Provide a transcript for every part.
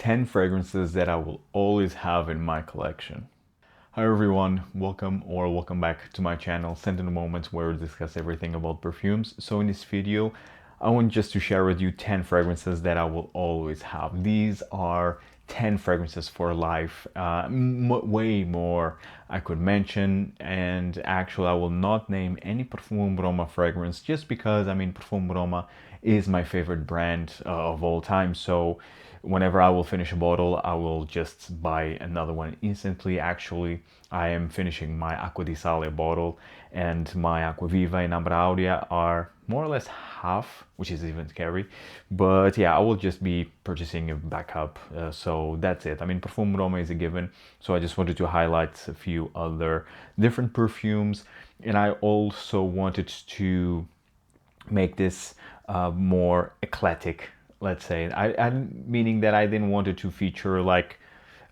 10 fragrances that I will always have in my collection. Hi everyone, welcome back to my channel, Scented Moments, where we discuss everything about perfumes. So in this video, I want just to share with you 10 fragrances that I will always have. These are 10 fragrances for life, way more I could mention, and actually I will not name any Parfum Roma fragrance just because, Parfum Roma is my favorite brand of all time, so whenever I will finish a bottle, I will just buy another one instantly. Actually, I am finishing my Acqua di Sale bottle, and my Aquaviva and Ambre are more or less half, which is even scary. But yeah, I will just be purchasing a backup. So that's it. Parfum Roma is a given. So I just wanted to highlight a few other different perfumes. And I also wanted to make this more eclectic, let's say. Meaning that I didn't want it to feature like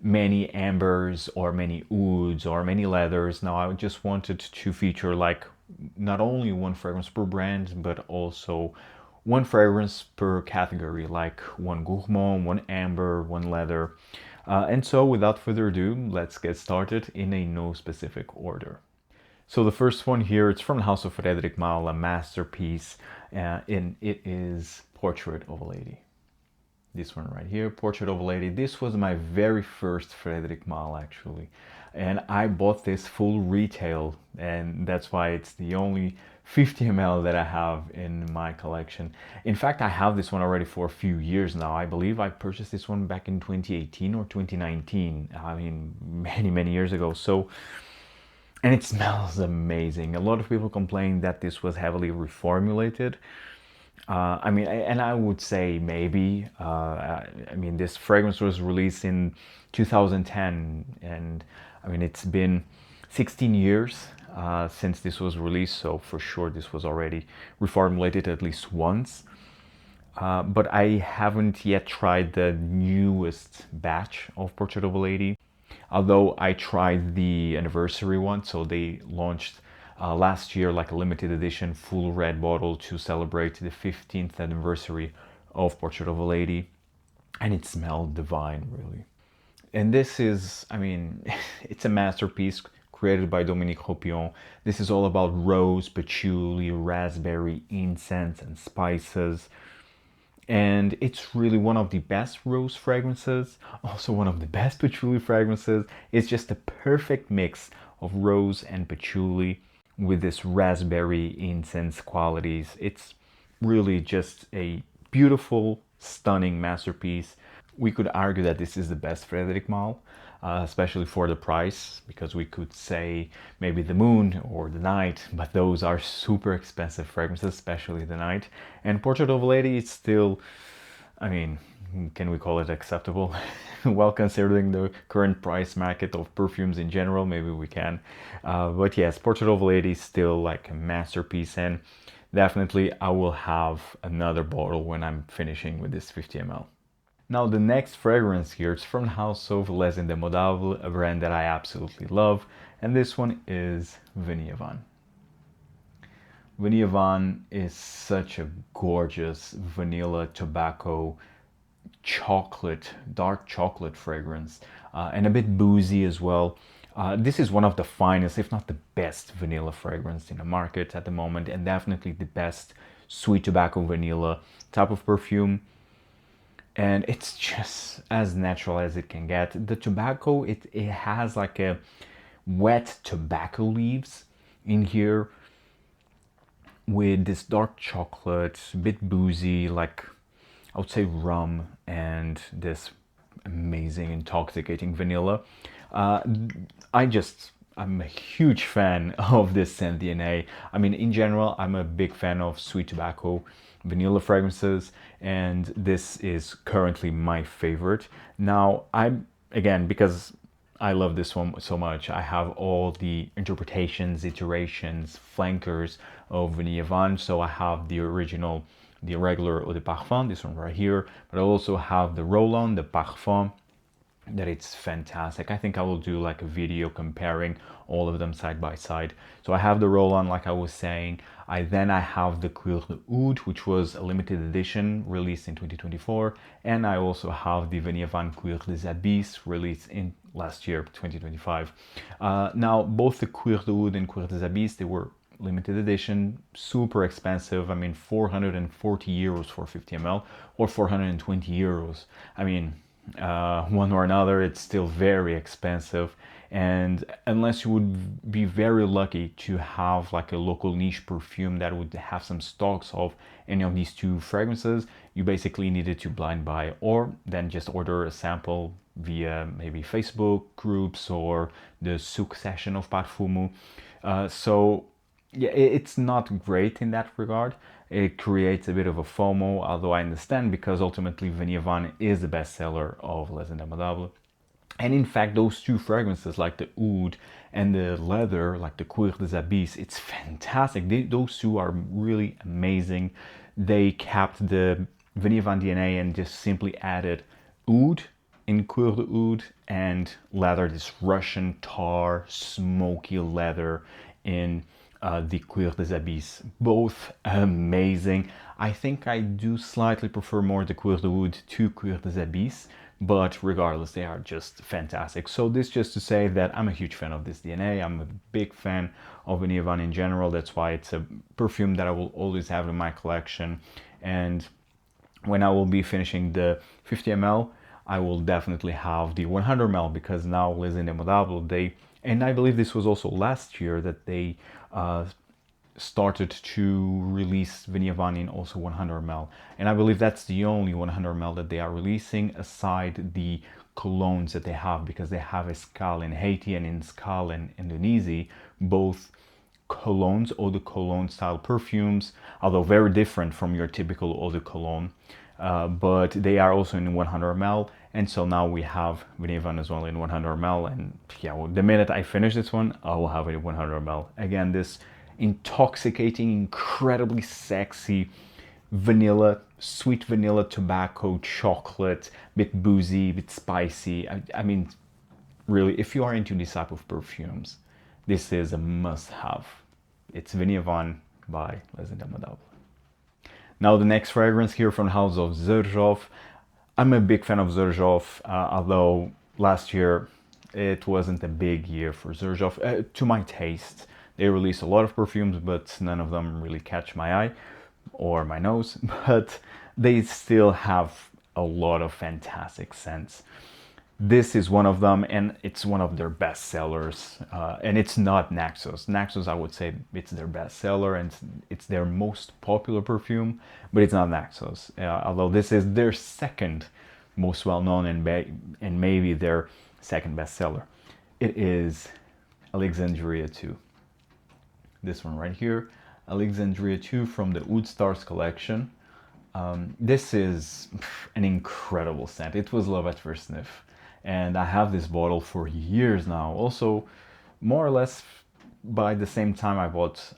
many ambers or many ouds or many leathers. No, I just wanted to feature like not only one fragrance per brand, but also one fragrance per category, like one gourmand, one amber, one leather. And so without further ado, let's get started in a no specific order. So the first one here, it's from the house of Frederic Malle, a masterpiece, and it is Portrait of a Lady. This one right here, Portrait of a Lady. This was my very first Frederic Malle, actually. And I bought this full retail, and that's why it's the only 50 ml that I have in my collection. In fact, I have this one already for a few years now. I believe I purchased this one back in 2018 or 2019. Many years ago. So, and it smells amazing. A lot of people complain that this was heavily reformulated. And I would say maybe. This fragrance was released in 2010, and it's been 16 years since this was released, so for sure this was already reformulated at least once. But I haven't yet tried the newest batch of Portrait of a Lady, although I tried the anniversary one. So they launched last year like a limited edition full red bottle to celebrate the 15th anniversary of Portrait of a Lady, and it smelled divine, really. And this is, it's a masterpiece created by Dominique Ropion. This is all about rose, patchouli, raspberry, incense, and spices. And it's really one of the best rose fragrances, also one of the best patchouli fragrances. It's just a perfect mix of rose and patchouli with this raspberry incense qualities. It's really just a beautiful, stunning masterpiece. We could argue that this is the best Frederic Malle, especially for the price, because we could say maybe the Moon or the Night, but those are super expensive fragrances, especially the Night. And Portrait of a Lady is still, can we call it acceptable? Well, considering the current price market of perfumes in general, maybe we can. But yes, Portrait of a Lady is still like a masterpiece, and definitely I will have another bottle when I'm finishing with this 50 ml. Now the next fragrance here is from the house of Les Indemodables, a brand that I absolutely love, and this one is Vanille. Vanille is such a gorgeous vanilla tobacco chocolate, dark chocolate fragrance, and a bit boozy as well. This is one of the finest, if not the best, vanilla fragrance in the market at the moment, and definitely the best sweet tobacco vanilla type of perfume. And it's just as natural as it can get. The tobacco, it has like a wet tobacco leaves in here with this dark chocolate, a bit boozy, like I would say rum, and this amazing intoxicating vanilla. I'm a huge fan of this scent DNA. In general, I'm a big fan of sweet tobacco vanilla fragrances, and this is currently my favorite. Now, because I love this one so much, I have all the interpretations, iterations, flankers of Vanille. So I have the original, the regular Eau de Parfum, this one right here, but I also have the roll-on, the Parfum, that it's fantastic. I think I will do like a video comparing all of them side by side. So I have the roll-on, like I was saying. I have the Cuir de Oud, which was a limited edition released in 2024, and I also have the Vanille Cuir des Abysses released in last year, 2025. Now both the Cuir de Oud and Cuir des Abysses, they were limited edition, super expensive. I mean, 440 euros for 50 ml or 420 euros. I mean, one or another, it's still very expensive. And unless you would be very lucky to have like a local niche perfume that would have some stocks of any of these two fragrances, you basically needed to blind buy or then just order a sample via maybe Facebook groups or the souk session of Parfumo. So yeah, it's not great in that regard. It creates a bit of a FOMO, although I understand, because ultimately Vanille is the bestseller of Les Indemodables. And in fact, those two fragrances, like the oud and the leather, like the Cuir des Abysses, it's fantastic. Those two are really amazing. They kept the Vanille DNA and just simply added oud in Cuir de Oud and leather, this Russian tar, smoky leather in the Cuir des Abysses. Both amazing. I think I do slightly prefer more the Cuir de Oud to Cuir des Abysses, but regardless, they are just fantastic. So this just to say that I'm a huge fan of this DNA. I'm a big fan of Vanille in general. That's why it's a perfume that I will always have in my collection. And when I will be finishing the 50 ml, I will definitely have the 100 ml, because now Les Indemodables, and I believe this was also last year that they started to release Vanille in also 100 ml, and I believe that's the only 100 ml that they are releasing aside the colognes that they have, because they have Escale in Haiti and Escale in Indonesia, both colognes, eau de cologne style perfumes, although very different from your typical eau de cologne. But they are also in 100 ml, and so now we have Vanille as well in 100 ml. And yeah, well, the minute I finish this one, I will have it in 100 ml. Again, this intoxicating, incredibly sexy vanilla, sweet vanilla, tobacco, chocolate, bit boozy, bit spicy. I mean, really, if you are into this type of perfumes, this is a must-have. It's Vanille by Les Indemodables. Now the next fragrance here from the house of Xerjoff. I'm a big fan of Xerjoff, although last year it wasn't a big year for Xerjoff, to my taste. They released a lot of perfumes, but none of them really catch my eye or my nose, but they still have a lot of fantastic scents. This is one of them, and it's one of their best sellers. And it's not Naxos. Naxos, I would say, it's their best seller and it's their most popular perfume, but it's not Naxos. Although this is their second most well-known and maybe their second best seller. It is Alexandria II. This one right here, Alexandria II from the Oud Stars collection. This is an incredible scent. It was love at first sniff. And I have this bottle for years now. Also, more or less by the same time I bought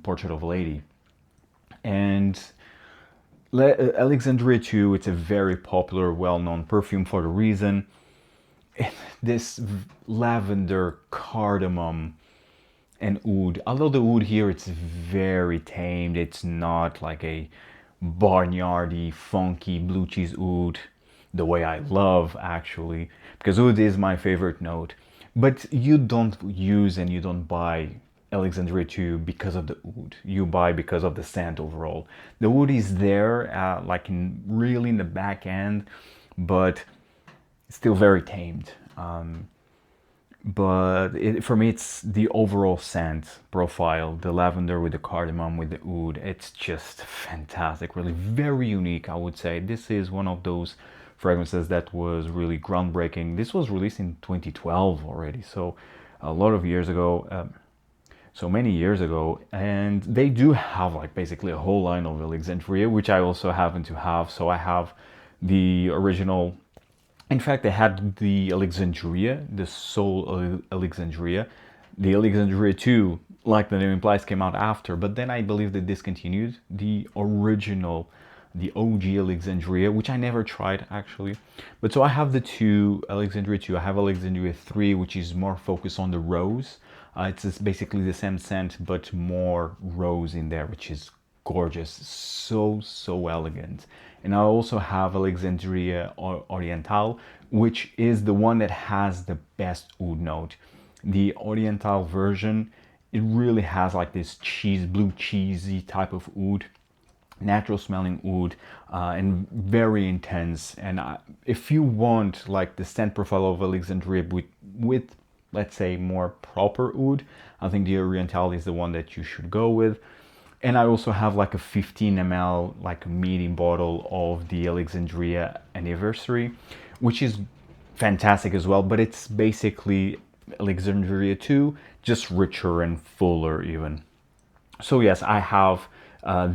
Portrait of a Lady. And Alexandria II, it's a very popular, well-known perfume for the reason. This lavender, cardamom, and oud. Although the oud here, it's very tamed. It's not like a barnyardy, funky, blue cheese oud, the way I love, actually, because oud is my favorite note. But you don't use and you don't buy Alexandria II because of the oud. You buy because of the scent overall. The oud is there, like really in the back end, but still very tamed. But for me, it's the overall scent profile, the lavender with the cardamom with the oud. It's just fantastic, really very unique, I would say. This is one of those fragrances that was really groundbreaking. This was released in 2012 already, so a lot of years ago, so many years ago. And they do have like basically a whole line of Alexandria, which I also happen to have. So I have the original. In fact, they had the Alexandria, the Soul Alexandria. The Alexandria II, like the name implies, came out after, but then I believe they discontinued the original the OG Alexandria, which I never tried actually. But so I have the two Alexandria 2. I have Alexandria 3, which is more focused on the rose. It's just basically the same scent, but more rose in there, which is gorgeous, so elegant. And I also have Alexandria Oriental, which is the one that has the best oud note. The Oriental version, it really has like this blue cheesy type of oud, natural smelling oud, and very intense. And if you want like the scent profile of Alexandria with let's say more proper oud, I think the Oriental is the one that you should go with. And I also have like a 15 ml like a medium bottle of the Alexandria Anniversary, which is fantastic as well, but it's basically Alexandria 2, just richer and fuller even. So yes, I have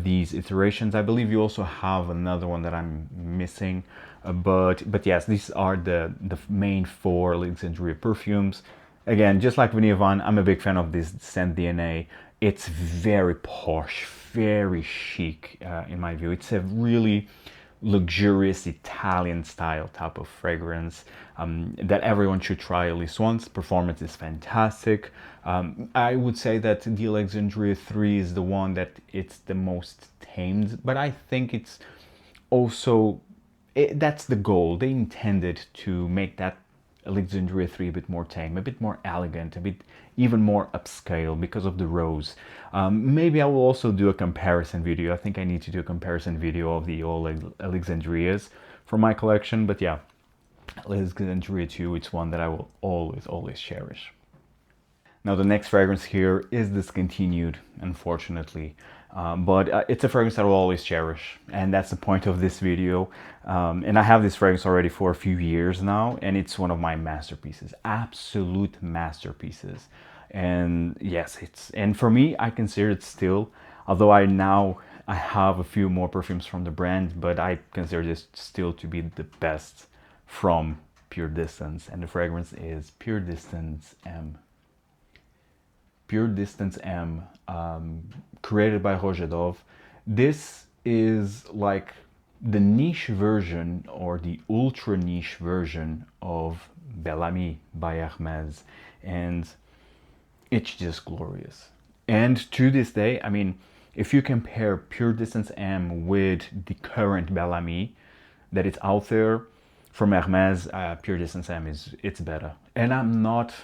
these iterations. I believe you also have another one that I'm missing, but yes, these are the main 4 Alexandria perfumes. Again, just like Vanille, I'm a big fan of this scent DNA. It's very posh, very chic in my view. It's a really luxurious Italian style type of fragrance that everyone should try at least once. Performance is fantastic. I would say that the Alexandria 3 is the one that it's the most tamed, but I think it's also, that's the goal. They intended to make that Alexandria 3 a bit more tame, a bit more elegant, a bit even more upscale because of the rose. Maybe I will also do a comparison video. I think I need to do a comparison video of the all Alexandrias from my collection, but yeah, Alexandria 2, it's one that I will always cherish. Now the next fragrance here is discontinued, unfortunately, but it's a fragrance that I will always cherish, and that's the point of this video. And I have this fragrance already for a few years now, and it's one of my masterpieces, absolute masterpieces. And yes, and for me, I consider it still, although I have a few more perfumes from the brand, but I consider this still to be the best from Puredistance, and the fragrance is Puredistance M. Puredistance M, created by Xerjoff. This is like the niche version or the ultra niche version of Bel Ami by Hermès, and it's just glorious. And to this day, I mean, if you compare Puredistance M with the current Bel Ami that is out there from Hermès, Puredistance M it's better. And I'm not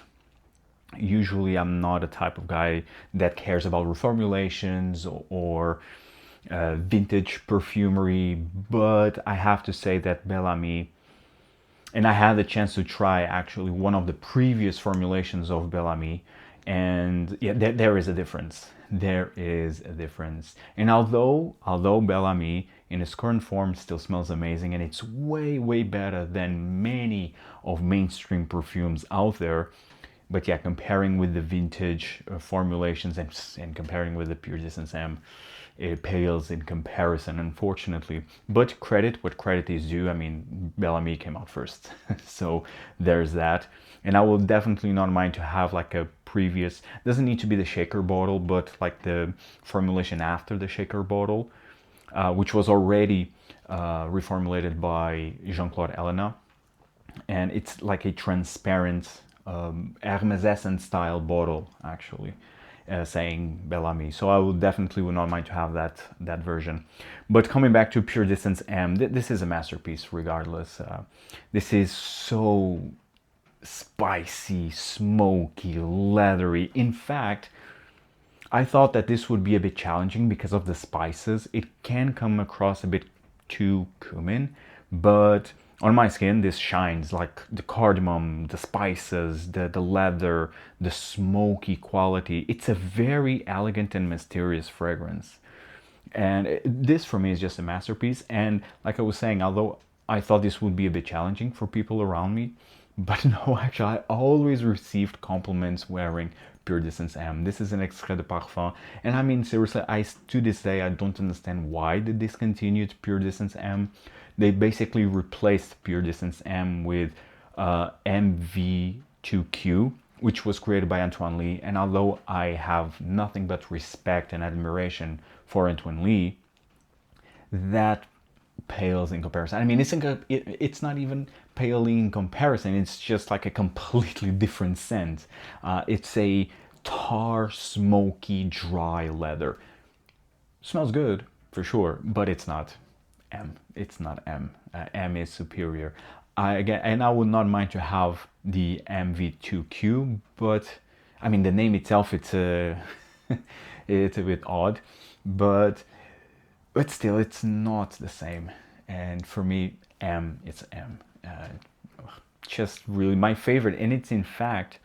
a type of guy that cares about reformulations or vintage perfumery, but I have to say that Bel Ami, and I had the chance to try actually one of the previous formulations of Bel Ami, and yeah, there is a difference. There is a difference. And although Bel Ami in its current form still smells amazing, and it's way better than many of mainstream perfumes out there, but yeah, comparing with the vintage formulations and comparing with the Puredistance M, it pales in comparison, unfortunately. But what credit is due. I mean, Bel Ami came out first, so there's that. And I will definitely not mind to have like a previous, doesn't need to be the shaker bottle, but like the formulation after the shaker bottle, which was already reformulated by Jean-Claude Ellena. And it's like a transparent Hermès style bottle, actually, saying Bel Ami. So I would not mind to have that version. But coming back to Puredistance M, this is a masterpiece regardless. This is so spicy, smoky, leathery. In fact, I thought that this would be a bit challenging because of the spices. It can come across a bit too cumin, but on my skin this shines, like the cardamom, the spices, the leather, the smoky quality. It's a very elegant and mysterious fragrance, and this for me is just a masterpiece. And like I was saying, although I thought this would be a bit challenging for people around me, but no, actually I always received compliments wearing Puredistance M. This is an extrait de parfum, and I mean seriously, to this day I don't understand why they discontinued Puredistance M. They basically replaced Puredistance M with MV2Q, which was created by Antoine Lee. And although I have nothing but respect and admiration for Antoine Lee, that pales in comparison. I mean, it's not even pale in comparison. It's just like a completely different scent. It's a tar, smoky, dry leather. Smells good for sure, but it's not M. It's not M. M is superior. And I would not mind to have the MV2Q, but I mean the name itself, it's it's a bit odd, but still it's not the same. And for me, M, it's M. Just really my favorite, and it's in fact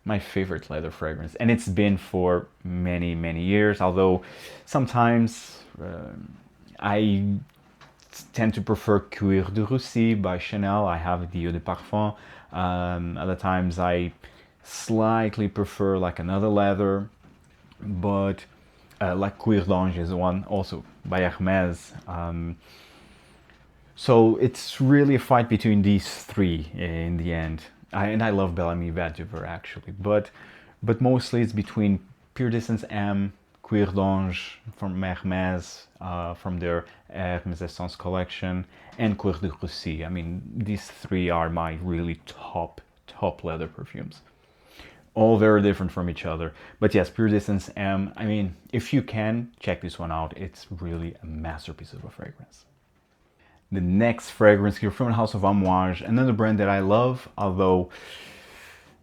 my favorite leather fragrance, and it's been for many years, although sometimes I tend to prefer Cuir de Russie by Chanel. I have the Eau de Parfum. Other times I slightly prefer like another leather, but like Cuir d'Ange is one also by Hermès. So it's really a fight between these three in the end. And I love Bellamy Vetiver actually, but mostly it's between Puredistance M, Cuir d'Ange from Hermès, from their Hermès Essence collection, and Cuir de Russie. I mean, these three are my really top leather perfumes. All very different from each other. But yes, Puredistance M, I mean, if you can, check this one out. It's really a masterpiece of a fragrance. The next fragrance here from the house of Amouage, another brand that I love, although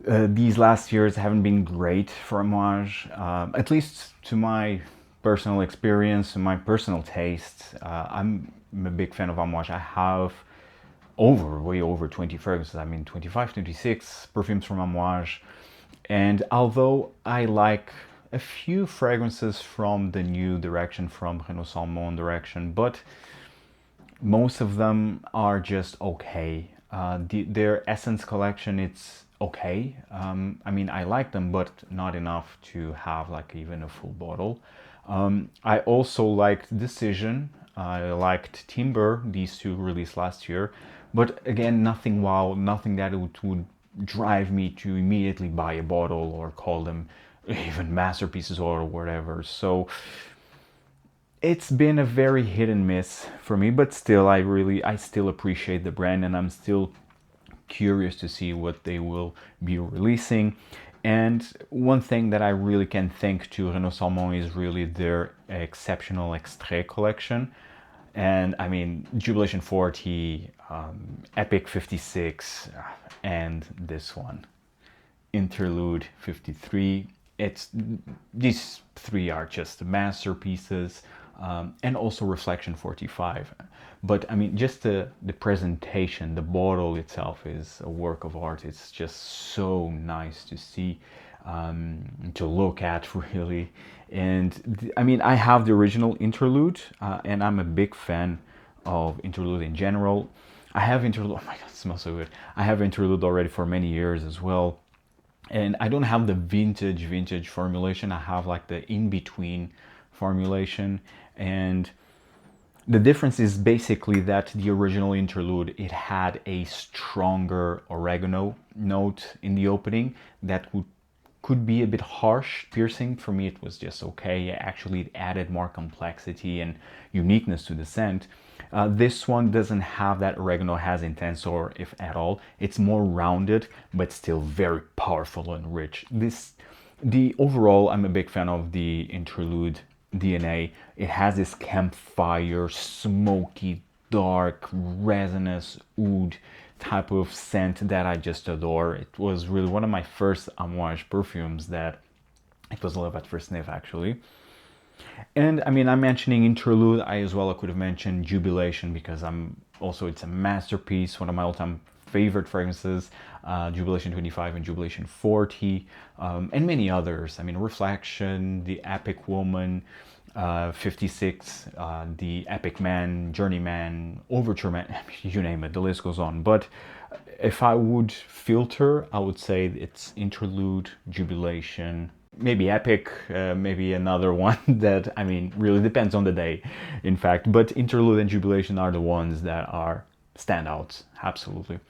these last years haven't been great for Amouage, at least to my personal experience and my personal taste. I'm a big fan of Amouage. I have way over 20 fragrances. I mean 25, 26 perfumes from Amouage. And although I like a few fragrances from the new direction, from Renaud Salmon direction, but most of them are just okay. Their Essence collection, it's okay. I mean, I like them, but not enough to have like even a full bottle. I also liked Decision. I liked Timber, these two released last year. But again, nothing wow, nothing that would drive me to immediately buy a bottle or call them even masterpieces or whatever. So it's been a very hit and miss for me, but still I still appreciate the brand, and I'm still curious to see what they will be releasing. And one thing that I really can thank to Renaud Salmon is really their exceptional Extrait collection. And I mean, Jubilation 40, Epic 56, and this one, Interlude 53. These three are just masterpieces. And also Reflection 45. But I mean, just the presentation, the bottle itself is a work of art. It's just so nice to see, to look at really. And I mean, I have the original Interlude, and I'm a big fan of Interlude in general. I have Interlude, oh my god, it smells so good. I have Interlude already for many years as well. And I don't have the vintage formulation. I have like the in-between formulation, and the difference is basically that the original Interlude, it had a stronger oregano note in the opening that could be a bit harsh, piercing. For me it was just okay. Actually it added more complexity and uniqueness to the scent. This one doesn't have that oregano as intense, or if at all. It's more rounded, but still very powerful and rich. Overall, I'm a big fan of the Interlude DNA. It has this campfire, smoky, dark, resinous oud type of scent that I just adore. It was really one of my first Amouage perfumes that it was love at first sniff actually. And I mean, I'm mentioning Interlude, I could have mentioned Jubilation, because it's a masterpiece, one of my all-time favorite fragrances, Jubilation 25 and Jubilation 40, and many others. I mean, Reflection, the Epic Woman, 56, the Epic Man, Journeyman, Overture Man, you name it, the list goes on. But if I would filter, I would say it's Interlude, Jubilation, maybe Epic, maybe another one that, I mean, really depends on the day, in fact. But Interlude and Jubilation are the ones that are standouts, absolutely.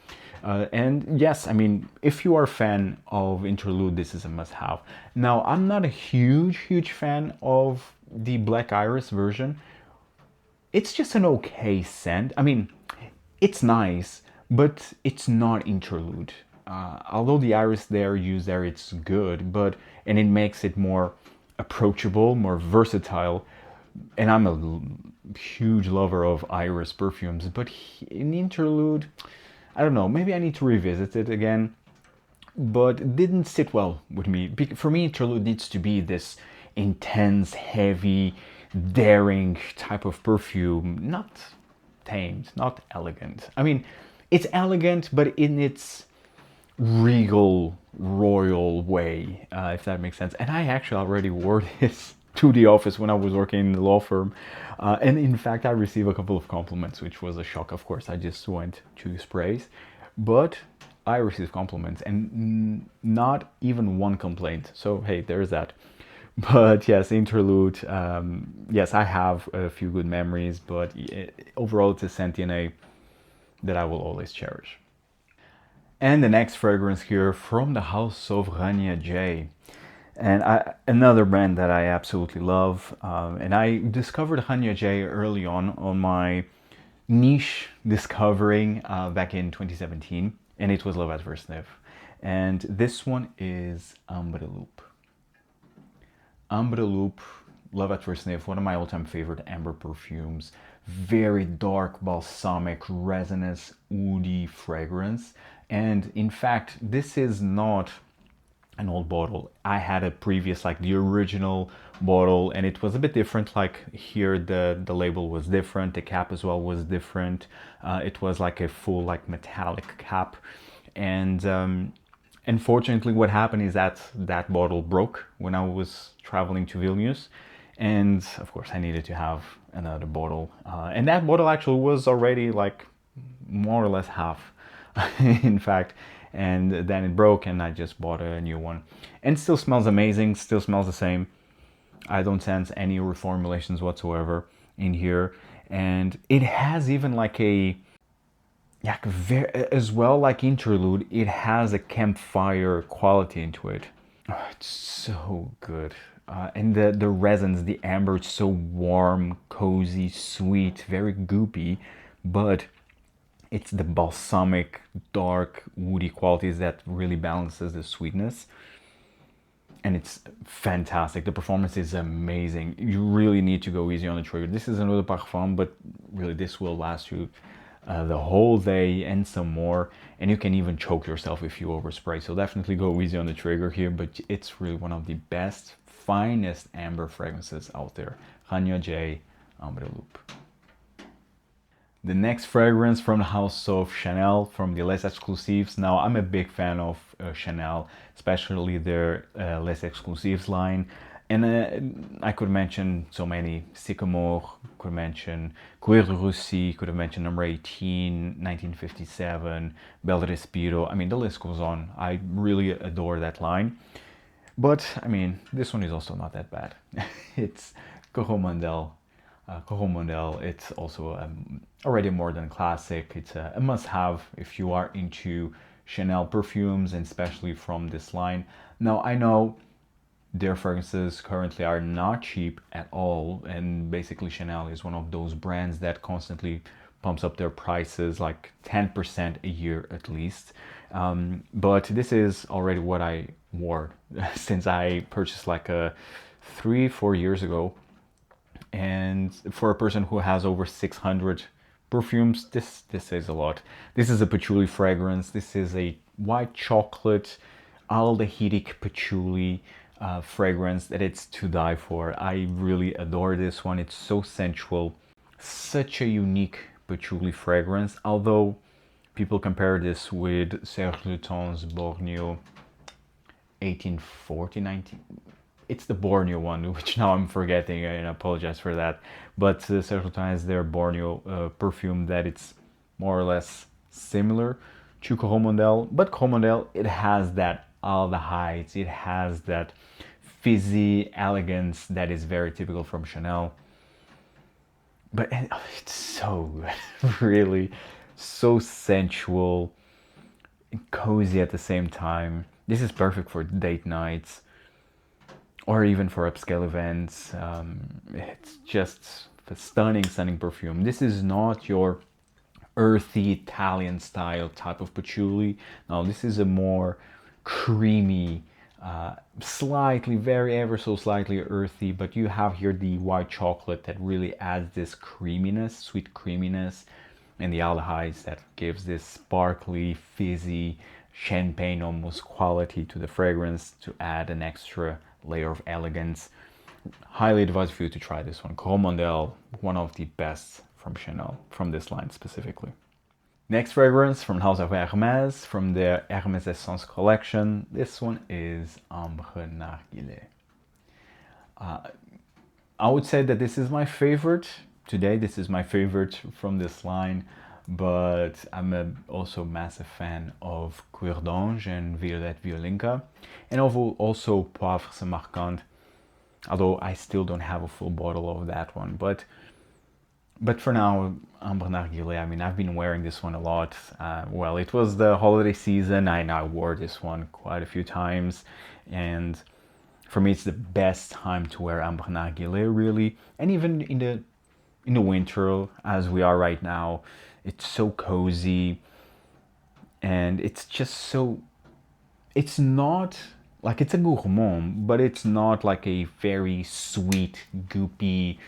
And yes, I mean, if you are a fan of Interlude, this is a must-have. Now, I'm not a huge fan of the Black Iris version. it's just an okay scent. I mean, it's nice, but it's not Interlude. Although the iris there used there, it's good, but and it makes it more approachable, more versatile. And I'm a huge lover of iris perfumes, but in Interlude, I don't know, maybe I need to revisit it again, but it didn't sit well with me. For me, Interlude needs to be this intense, heavy, daring type of perfume, not tamed, not elegant. I mean, it's elegant, but in its regal, royal way, if that makes sense. And I actually already wore this to the office when I was working in the law firm. And in fact, I received a couple of compliments, which was a shock. Of course, I just went to sprays, but I received compliments and not even one complaint. So, hey, there's that. But yes, Interlude, yes, I have a few good memories, but overall it's a Sentinel that I will always cherish. And the next fragrance here from the house of Rania J. And another brand that I absolutely love. And I discovered Rania J early on my niche discovering back in 2017. And it was Love at First Sniff. And this one is Ambre Loup. Ambre Loup, Love at First Sniff, one of my all-time favorite amber perfumes. Very dark, balsamic, resinous, woody fragrance. And in fact, this is not an old bottle. I had a previous, like the original bottle, and it was a bit different. Like here, the label was different. The cap as well was different. It was like a full, like metallic cap. And unfortunately, what happened is that that bottle broke when I was traveling to Vilnius. And of course, I needed to have another bottle. And that bottle actually was already like more or less half, in fact. And then it broke and I just bought a new one. And it still smells amazing, still smells the same. I don't sense any reformulations whatsoever in here. And it has even like a, yeah, as well like Interlude, it has a campfire quality into it. Oh, it's so good. And the resins, the amber, it's so warm, cozy, sweet, very goopy, but it's the balsamic, dark, woody qualities that really balances the sweetness. And it's fantastic. The performance is amazing. You really need to go easy on the trigger. This is another parfum, but really this will last you the whole day and some more. And you can even choke yourself if you overspray. So definitely go easy on the trigger here, but it's really one of the best, finest amber fragrances out there. Rania J, Ambre Loup. The next fragrance from the house of Chanel, from the Les Exclusives. Now, I'm a big fan of Chanel, especially their Les Exclusives line. And I could mention so many. Sycamore, could mention Cuir de Russie, could have mentioned number 18, 1957, Bel Respiro. I mean, the list goes on. I really adore that line. But, I mean, this one is also not that bad. It's Coromandel. Coromandel, it's also already a more than classic. It's a must-have if you are into Chanel perfumes, and especially from this line. Now, I know their fragrances currently are not cheap at all, and basically Chanel is one of those brands that constantly pumps up their prices like 10% a year at least. But this is already what I wore since I purchased like 3-4 years ago. And for a person who has over 600 perfumes, this is a lot. This is a patchouli fragrance. This is a white chocolate aldehydic patchouli fragrance that it's to die for. I really adore this one. It's so sensual, such a unique patchouli fragrance. Although people compare this with Serge Luton's Borneo 1840, 19... It's the Borneo one, which now I'm forgetting, and I apologize for that. But Serge Luton has their Borneo perfume that it's more or less similar to Coromandel. But Coromandel, it has that aldehydes, it has that fizzy elegance that is very typical from Chanel. But it's so good, really. So sensual, cozy at the same time. This is perfect for date nights, or even for upscale events. It's just a stunning, stunning perfume. This is not your earthy Italian style type of patchouli. No, this is a more creamy, slightly, very ever so slightly earthy, but you have here the white chocolate that really adds this creaminess, sweet creaminess, and the aldehydes that gives this sparkly, fizzy, champagne almost quality to the fragrance to add an extra layer of elegance. Highly advise for you to try this one. Coromandel, one of the best from Chanel, from this line specifically. Next fragrance from the house of Hermès, from their Hermès Essence collection. This one is Ambre Narguile. I would say that this is my favorite today. This is my favorite from this line, but I'm also a massive fan of Cuir d'Ange and Violette Violinka, and also Poivre Samarcande, although I still don't have a full bottle of that one. But for now, Ambre Narguile, I mean, I've been wearing this one a lot. Well, it was the holiday season. I wore this one quite a few times, and for me, it's the best time to wear Ambre Narguile, really. And even in the winter, as we are right now, it's so cozy, and it's just so. It's not like, it's a gourmand, but it's not like a very sweet, goopy,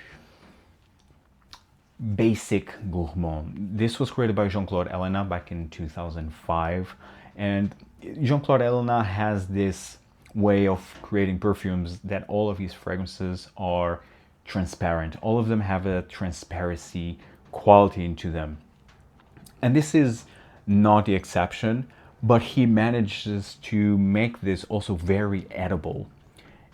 basic gourmand. This was created by Jean-Claude Ellena back in 2005, and Jean-Claude Ellena has this way of creating perfumes that all of his fragrances are transparent. All of them have a transparency quality into them, and this is not the exception, but he manages to make this also very edible.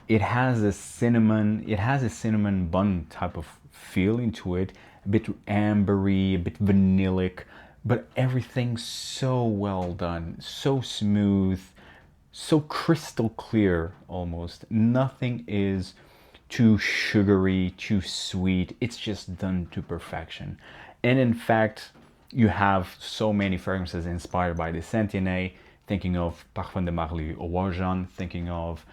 It has a cinnamon bun type of feel into it, a bit ambery, a bit vanillic, but everything's so well done, so smooth, so crystal clear almost. Nothing is too sugary, too sweet. It's just done to perfection. And in fact, you have so many fragrances inspired by the Sentier, thinking of Parfum de Marly or Wajan, thinking of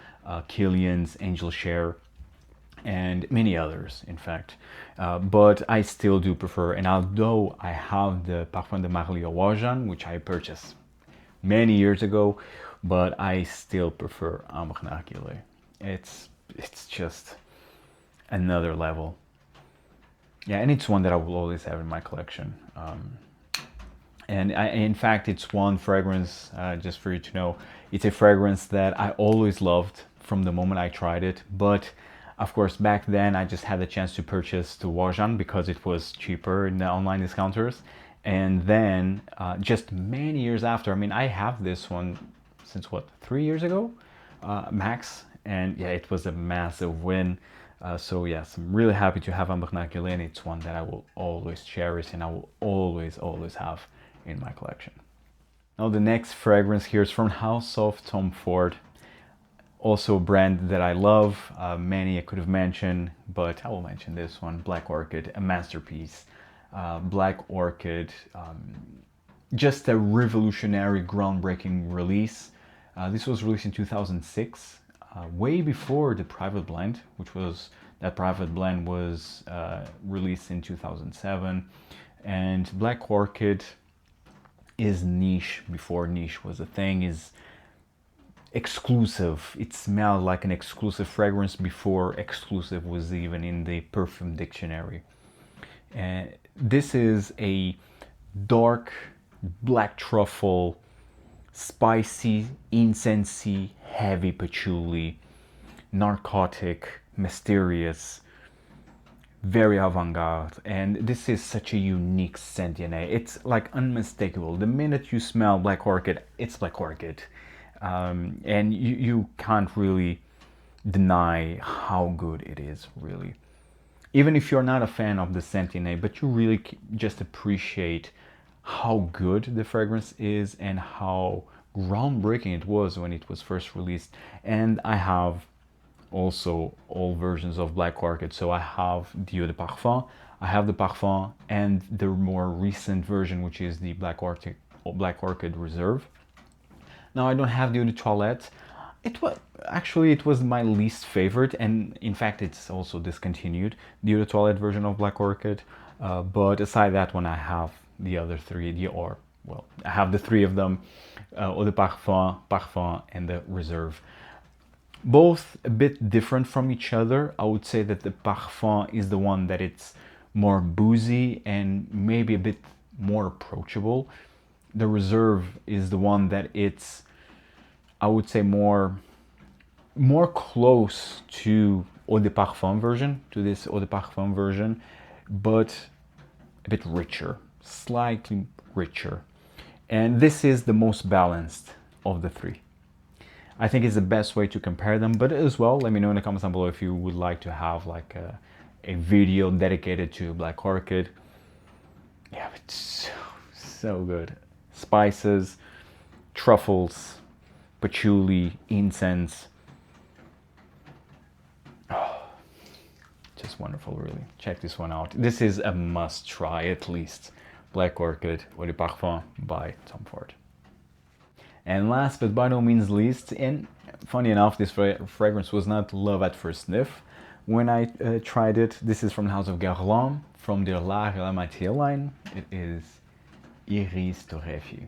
Kilian's Angel Share, and many others, in fact. But I still do prefer, and although I have the Parfum de Marly or Wajan, which I purchased many years ago, but I still prefer Ambre Narguile. It's just another level. Yeah, and it's one that I will always have in my collection. And in fact, it's one fragrance, just for you to know, it's a fragrance that I always loved from the moment I tried it. But of course, back then I just had the chance to purchase the Wajan because it was cheaper in the online discounters. And then just many years after, I mean, I have this one since what, 3 years ago, max. And yeah, it was a massive win. So yes, I'm really happy to have Ambre Narguile, and it's one that I will always cherish and I will always have in my collection. Now the next fragrance here is from House of Tom Ford, also a brand that I love. Many I could have mentioned, but I will mention this one, Black Orchid, a masterpiece. Black Orchid, just a revolutionary, groundbreaking release. This was released in 2006, way before the Private Blend, that Private Blend was released in 2007. And Black Orchid is niche before niche was a thing, is exclusive. It smelled like an exclusive fragrance before exclusive was even in the perfume dictionary. And this is a dark black truffle, spicy, incensey, heavy patchouli, narcotic, mysterious, very avant-garde, and this is such a unique Sentier. It's like unmistakable. The minute you smell Black Orchid, it's Black Orchid, and you can't really deny how good it is, really. Even if you're not a fan of the Sentier, but you really just appreciate how good the fragrance is and how groundbreaking it was when it was first released. And I have also all versions of Black Orchid. So I have the Eau de Parfum, I have the Parfum, and the more recent version, which is the Black Orchid Reserve. Now I don't have the Eau de Toilette. it was my least favorite, and in fact it's also discontinued, the Eau de Toilette version of Black Orchid. But aside that one, I have the other three, I have the three of them, Eau de Parfum, Parfum, and the Reserve. Both a bit different from each other. I would say that the Parfum is the one that it's more boozy and maybe a bit more approachable. The Reserve is the one that it's, I would say, more close to Eau de Parfum version, to this Eau de Parfum version, but a bit richer, slightly richer. And this is the most balanced of the three. I think it's the best way to compare them, but as well, let me know in the comments down below if you would like to have like a video dedicated to Black Orchid. Yeah, it's so good. Spices, truffles, patchouli, incense. Oh, just wonderful, really. Check this one out. This is a must try, at least. Black Orchid Eau de Parfum by Tom Ford. And last but by no means least, and funny enough, this fragrance was not love at first sniff when I tried it. This is from the house of Guerlain, from their La Relamatière line. It is Iris Torrefie.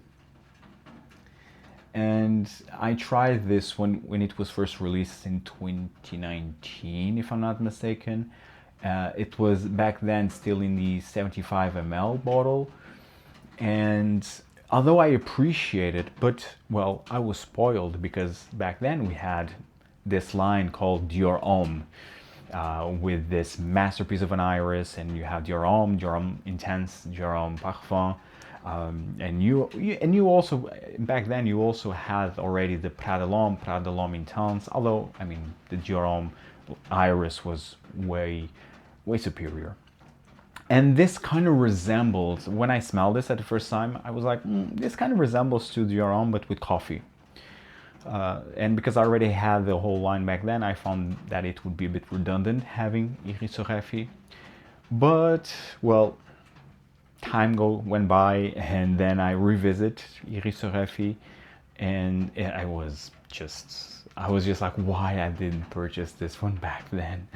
And I tried this when it was first released in 2019, if I'm not mistaken. It was back then still in the 75 ml bottle. And although I appreciate it, but well, I was spoiled because back then we had this line called Dior Homme with this masterpiece of an iris, and you have Dior Homme Intense, Dior Homme Parfum, and you also back then you also had already the Prada de l'Homme Intense. Although I mean the Dior Homme iris was way superior. And this kind of resembles, when I smelled this at the first time, I was like, this kind of resembles to Dior Homme, but with coffee. And because I already had the whole line back then, I found that it would be a bit redundant having Iris Torrefie. But, well, time went by, and then I revisit Iris Torrefie, and I was just like, why I didn't purchase this one back then.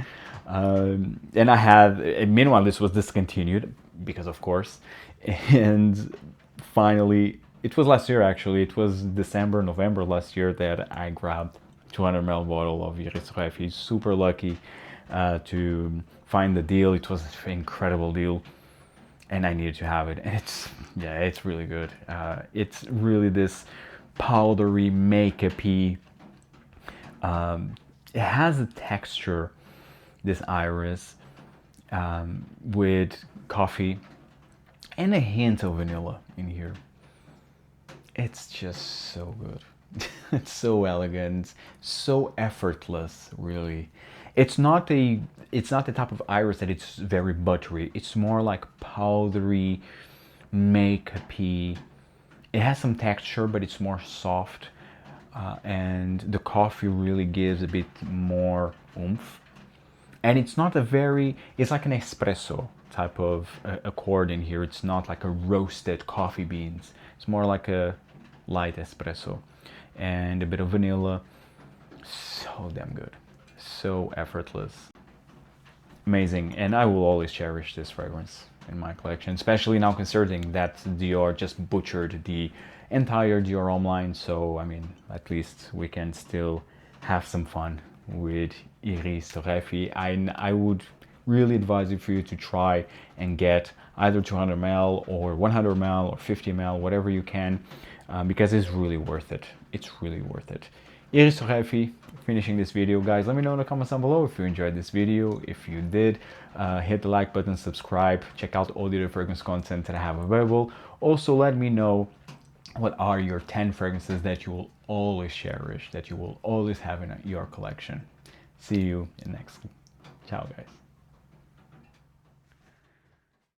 And I had, meanwhile, this was discontinued because of course, and finally, it was last year actually, it was November last year that I grabbed 200 ml bottle of Iris Torrefie. Super lucky to find the deal. It was an incredible deal, and I needed to have it. And it's really good. It's really this powdery, makeup-y. It has a texture, this iris, with coffee and a hint of vanilla in here. It's just so good. It's so elegant, so effortless, really. It's not the type of iris that it's very buttery. It's more like powdery, makeup-y. It has some texture, but it's more soft. And the coffee really gives a bit more oomph. And it's not it's like an espresso type of accord in here. It's not like a roasted coffee beans. It's more like a light espresso. And a bit of vanilla. So damn good. So effortless. Amazing. And I will always cherish this fragrance in my collection, especially now considering that Dior just butchered the entire Dior Homme line. So I mean, at least we can still have some fun with Iris Torrefie. I would really advise you for you to try and get either 200 ml or 100 ml or 50 ml, whatever you can, because it's really worth it. It's really worth it. Iris Torrefie, finishing this video, guys. Let me know in the comments down below if you enjoyed this video. If you did, hit the like button, subscribe, check out all the other fragrance content that I have available. Also, let me know what are your 10 fragrances that you will always cherish, that you will always have in your collection. See you in the next. Ciao, guys.